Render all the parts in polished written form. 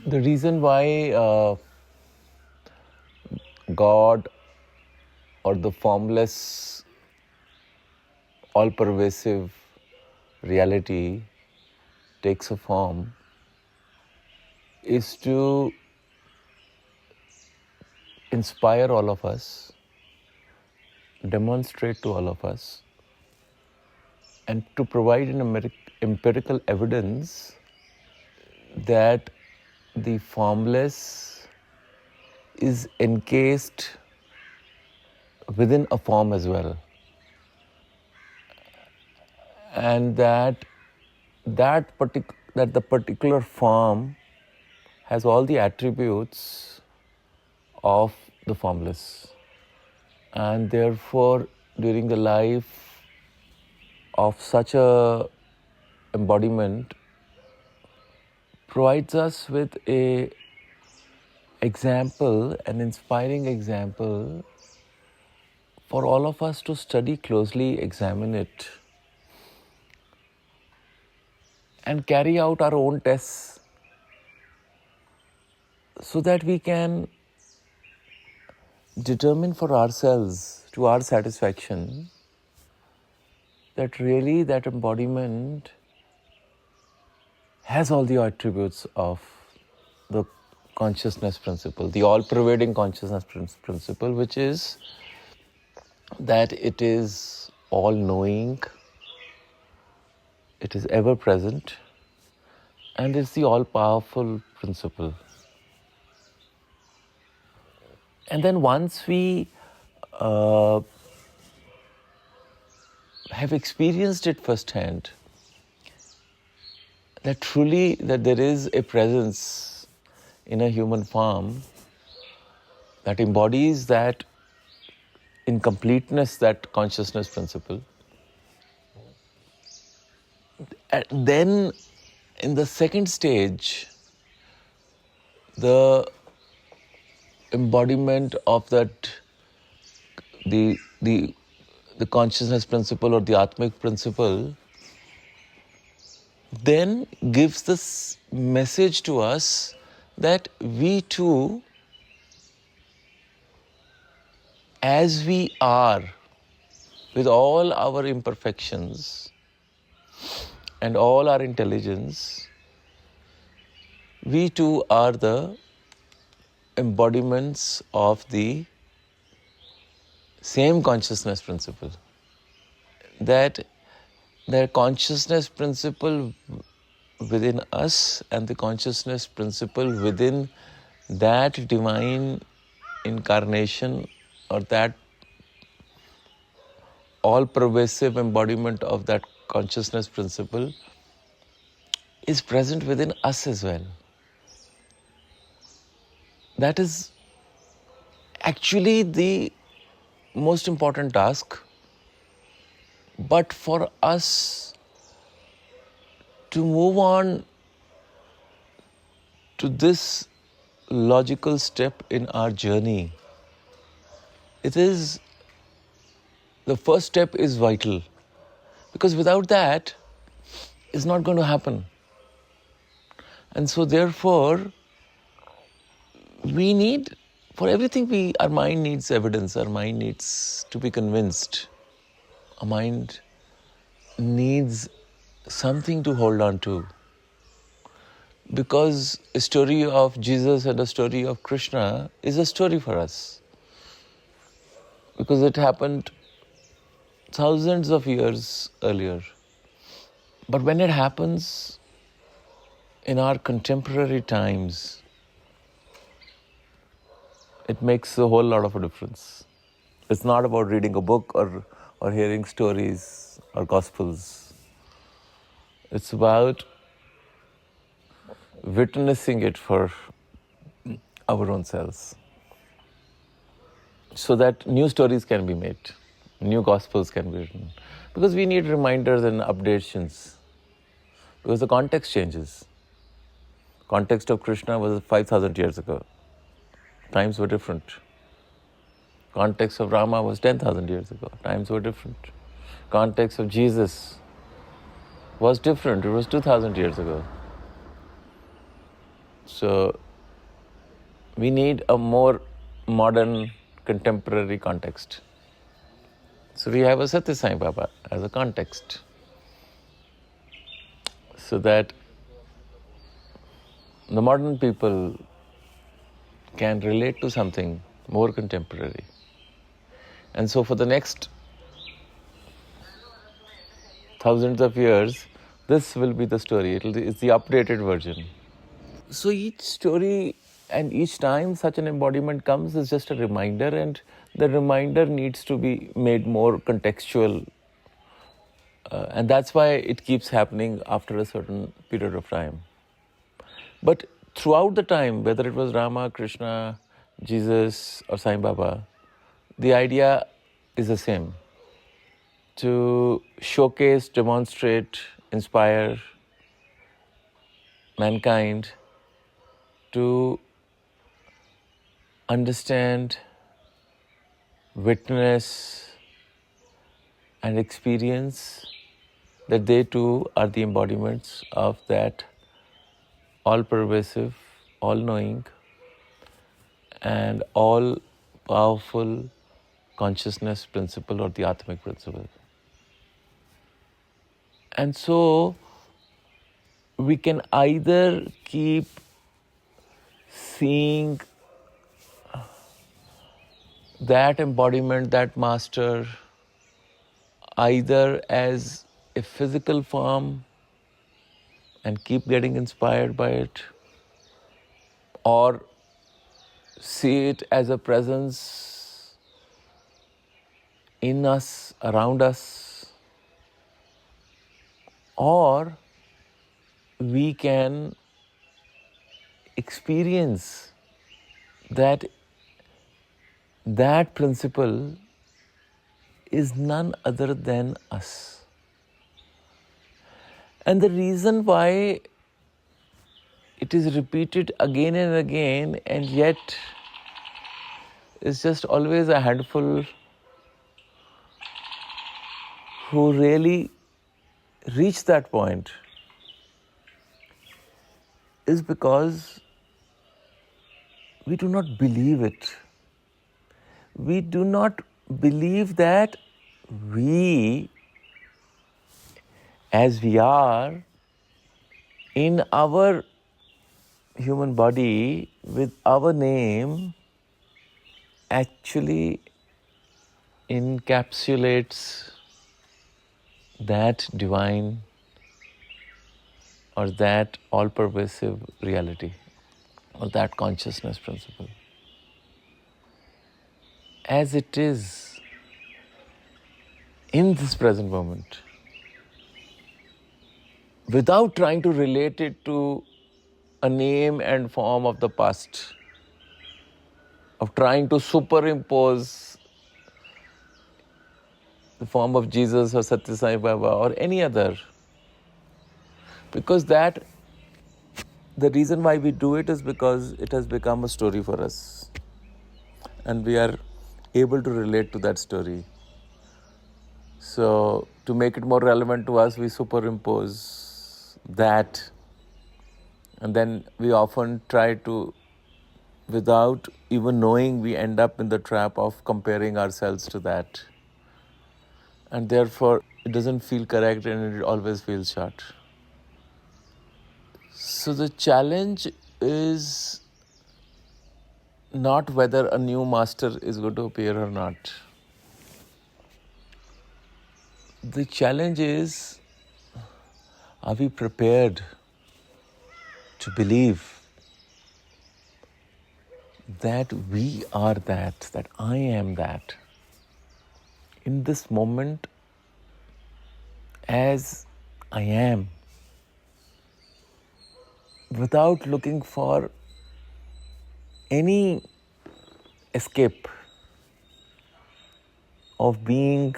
The reason why God or the formless, all-pervasive reality takes a form is to inspire all of us, demonstrate to all of us, and to provide an empirical evidence that the formless is encased within a form as well, and that the particular form has all the attributes of the formless, and therefore during the life of such a embodiment provides us with an inspiring example for all of us to study closely, examine it, and carry out our own tests so that we can determine for ourselves, to our satisfaction, that really that embodiment has all the attributes of the consciousness principle, the all-pervading consciousness principle, which is that it is all-knowing, it is ever-present, and it's the all-powerful principle. And then once we have experienced it firsthand, that truly that there is a presence in a human form that embodies that in completeness, that consciousness principle. And then in the second stage, the embodiment of that, the consciousness principle or the Atmic principle, then gives this message to us that we too, as we are, with all our imperfections and all our intelligence, we too are the embodiments of the same consciousness principle. That the consciousness principle within us and the consciousness principle within that divine incarnation or that all-pervasive embodiment of that consciousness principle is present within us as well. That is actually the most important task. But for us to move on to this logical step in our journey, the first step is vital. Because without that, it's not going to happen. And so therefore, we need, for everything our mind needs evidence, our mind needs to be convinced. Our mind needs something to hold on to. Because a story of Jesus and a story of Krishna is a story for us. Because it happened thousands of years earlier. But when it happens in our contemporary times, it makes a whole lot of a difference. It's not about reading a book or hearing stories or gospels. It's about witnessing it for our own selves, so that new stories can be made, new gospels can be written. Because we need reminders and updations. Because the context changes. Context of Krishna was 5,000 years ago. Times were different. Context of Rama was 10,000 years ago. Times were different. Context of Jesus was different. It was 2,000 years ago. So we need a more modern, contemporary context. So we have a Satya Sai Baba as a context, so that the modern people can relate to something more contemporary. And so for the next thousands of years, this will be the story. It's the updated version. So each story and each time such an embodiment comes is just a reminder, and the reminder needs to be made more contextual. And that's why it keeps happening after a certain period of time. But throughout the time, whether it was Rama, Krishna, Jesus or Sai Baba, the idea is the same. To showcase, demonstrate, inspire mankind to understand, witness and experience that they too are the embodiments of that all-pervasive, all-knowing and all-powerful consciousness principle or the Atmic principle. And so we can either keep seeing that embodiment, that master, either as a physical form and keep getting inspired by it, or see it as a presence in us, around us, or we can experience that principle is none other than us. And the reason why it is repeated again and again, and yet it's just always a handful who really reach that point, is because we do not believe it. We do not believe that we, as we are, in our human body, with our name, actually encapsulates that divine or that all-pervasive reality or that consciousness principle. As it is in this present moment, without trying to relate it to a name and form of the past, of trying to superimpose the form of Jesus or Satya Sai Baba or any other. Because the reason why we do it is because it has become a story for us. And we are able to relate to that story. So to make it more relevant to us, we superimpose that. And then we often try to, without even knowing, we end up in the trap of comparing ourselves to that. And therefore, it doesn't feel correct and it always feels short. So the challenge is not whether a new master is going to appear or not. The challenge is, are we prepared to believe that we are that I am that, in this moment as I am, without looking for any escape of being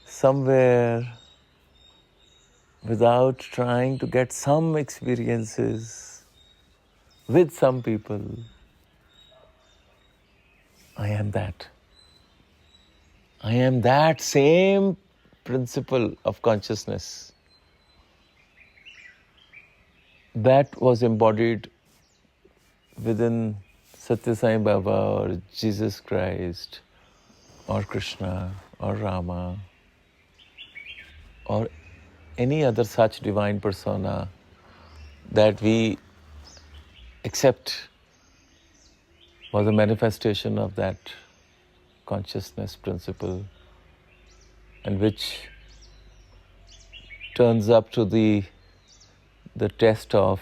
somewhere, without trying to get some experiences with some people. I am that. I am that same principle of consciousness that was embodied within Satya Sai Baba or Jesus Christ or Krishna or Rama or any other such divine persona that we accept was a manifestation of that consciousness principle, and which turns up to the test of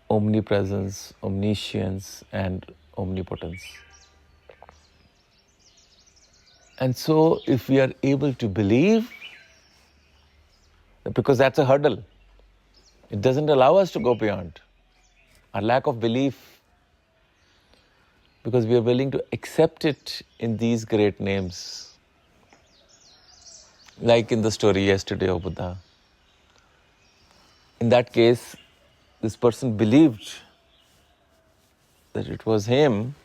omnipresence, omniscience, and omnipotence. And so, if we are able to believe, because that's a hurdle, it doesn't allow us to go beyond. Our lack of belief, because we are willing to accept it in these great names. Like in the story yesterday of Buddha. In that case, this person believed that it was him,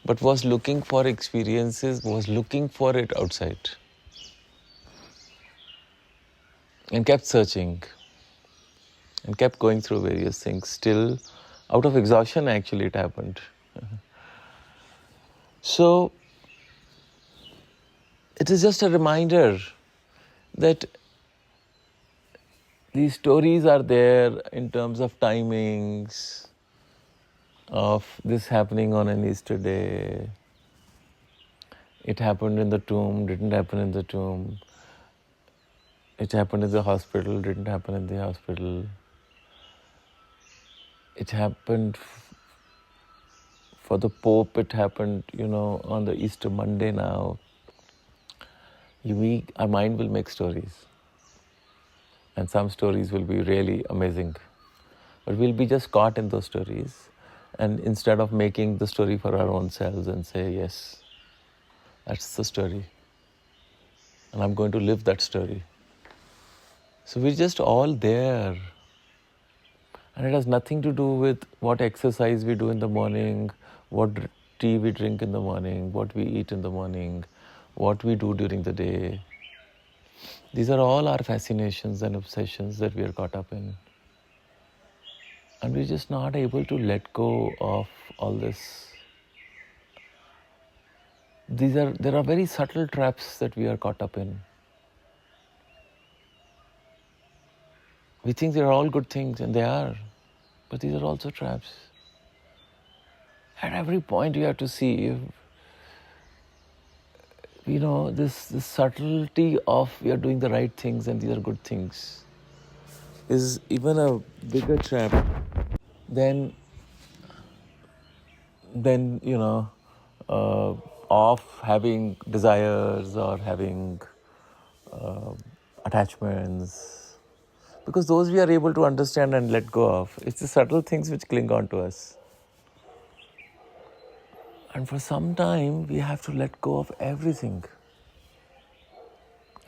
but was looking for experiences, was looking for it outside. And kept searching. And kept going through various things. Still, out of exhaustion actually it happened. So, it is just a reminder that these stories are there in terms of timings, of this happening on an Easter day. It happened in the tomb, didn't happen in the tomb. It happened in the hospital, didn't happen in the hospital. It happened for the Pope, it happened, on the Easter Monday now. Our mind will make stories. And some stories will be really amazing. But we'll be just caught in those stories. And instead of making the story for our own selves and say, yes, that's the story. And I'm going to live that story. So we're just all there. And it has nothing to do with what exercise we do in the morning, what tea we drink in the morning, what we eat in the morning, what we do during the day. These are all our fascinations and obsessions that we are caught up in. And we're just not able to let go of all this. There are very subtle traps that we are caught up in. We think they're all good things, and they are. But these are also traps. At every point you have to see, this subtlety of we are doing the right things and these are good things is even a bigger trap than of having desires or having attachments. Because those we are able to understand and let go of. It's the subtle things which cling on to us. And for some time, we have to let go of everything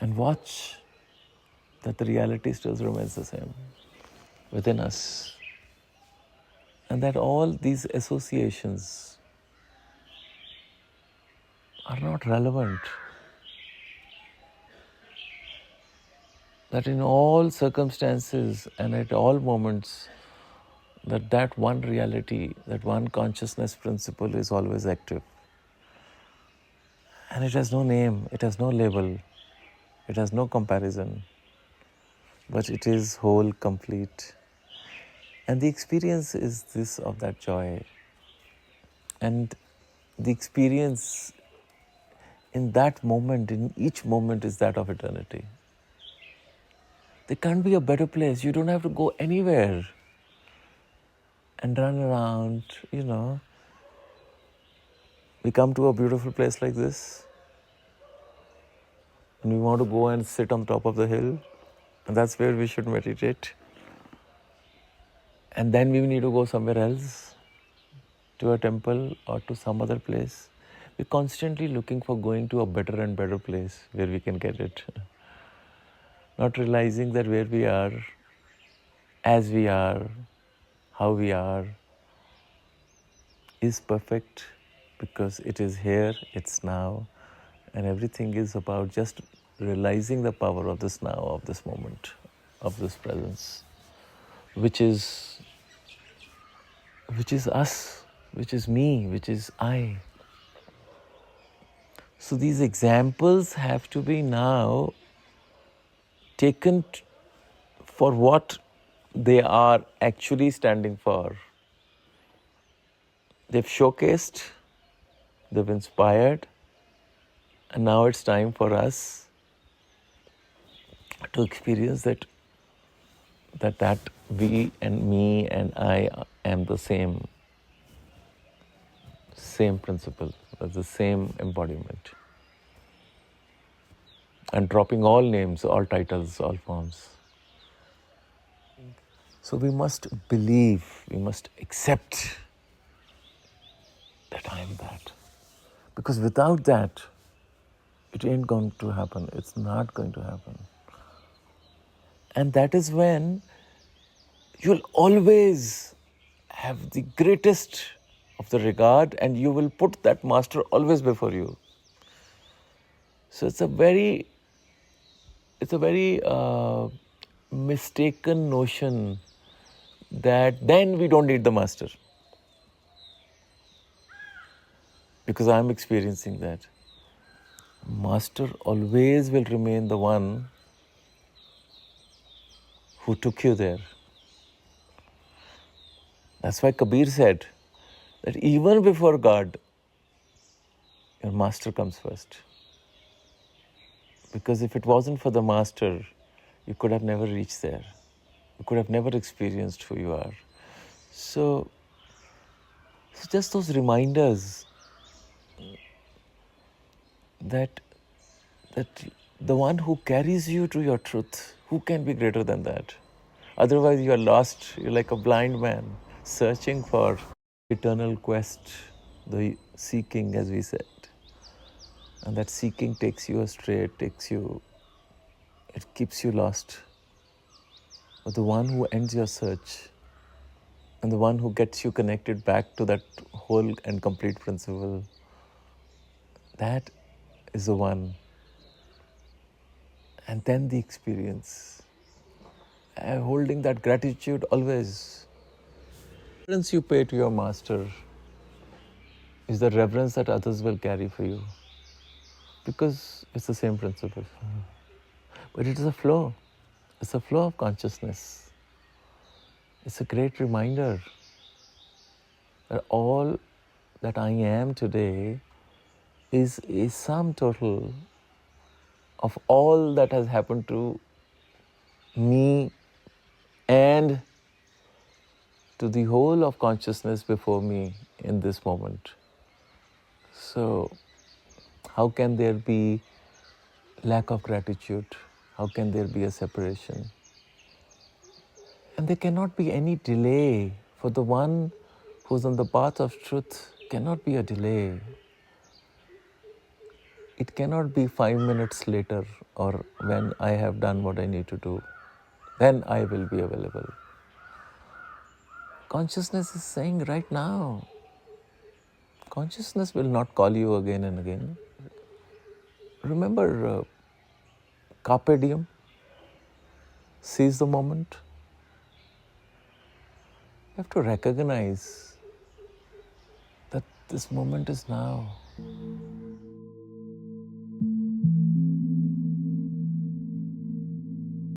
and watch that the reality still remains the same within us. And that all these associations are not relevant. That in all circumstances and at all moments, that one reality, that one consciousness principle is always active. And it has no name, it has no label, it has no comparison, but it is whole, complete. And the experience is this of that joy. And the experience in that moment, in each moment, is that of eternity. There can't be a better place. You don't have to go anywhere and run around, We come to a beautiful place like this, and we want to go and sit on top of the hill, and that's where we should meditate. And then we need to go somewhere else, to a temple or to some other place. We're constantly looking for going to a better and better place where we can get it. Not realizing that where we are, as we are, how we are, is perfect because it is here, it's now, and everything is about just realizing the power of this now, of this moment, of this presence, which is which is us, which is me, which is I. So these examples have to be now taken for what they are actually standing for. They've showcased, they've inspired, and now it's time for us to experience that we and me and I am the same principle, the same embodiment. And dropping all names, all titles, all forms. So we must believe, we must accept that I am that. Because without that, it ain't going to happen. It's not going to happen. And that is when you'll always have the greatest of the regard, and you will put that master always before you. So it's a very mistaken notion that then we don't need the master. Because I'm experiencing that. Master always will remain the one who took you there. That's why Kabir said that even before God, your master comes first. Because if it wasn't for the master, you could have never reached there. You could have never experienced who you are. So just those reminders that the one who carries you to your truth, who can be greater than that? Otherwise you are lost. You're like a blind man searching for eternal quest, the seeking, as we said. And that seeking takes you astray, it keeps you lost. But the one who ends your search and the one who gets you connected back to that whole and complete principle, that is the one. And then the experience. Holding that gratitude always. The reverence you pay to your master is the reverence that others will carry for you. Because it's the same principle. But it is a flow. It's a flow of consciousness. It's a great reminder that all that I am today is a sum total of all that has happened to me and to the whole of consciousness before me in this moment. So, how can there be lack of gratitude? How can there be a separation? And there cannot be any delay. For the one who's on the path of truth, cannot be a delay. It cannot be 5 minutes later or when I have done what I need to do. Then I will be available. Consciousness is saying right now. Consciousness will not call you again and again. Remember, carpe diem, seize the moment. You have to recognize that this moment is now.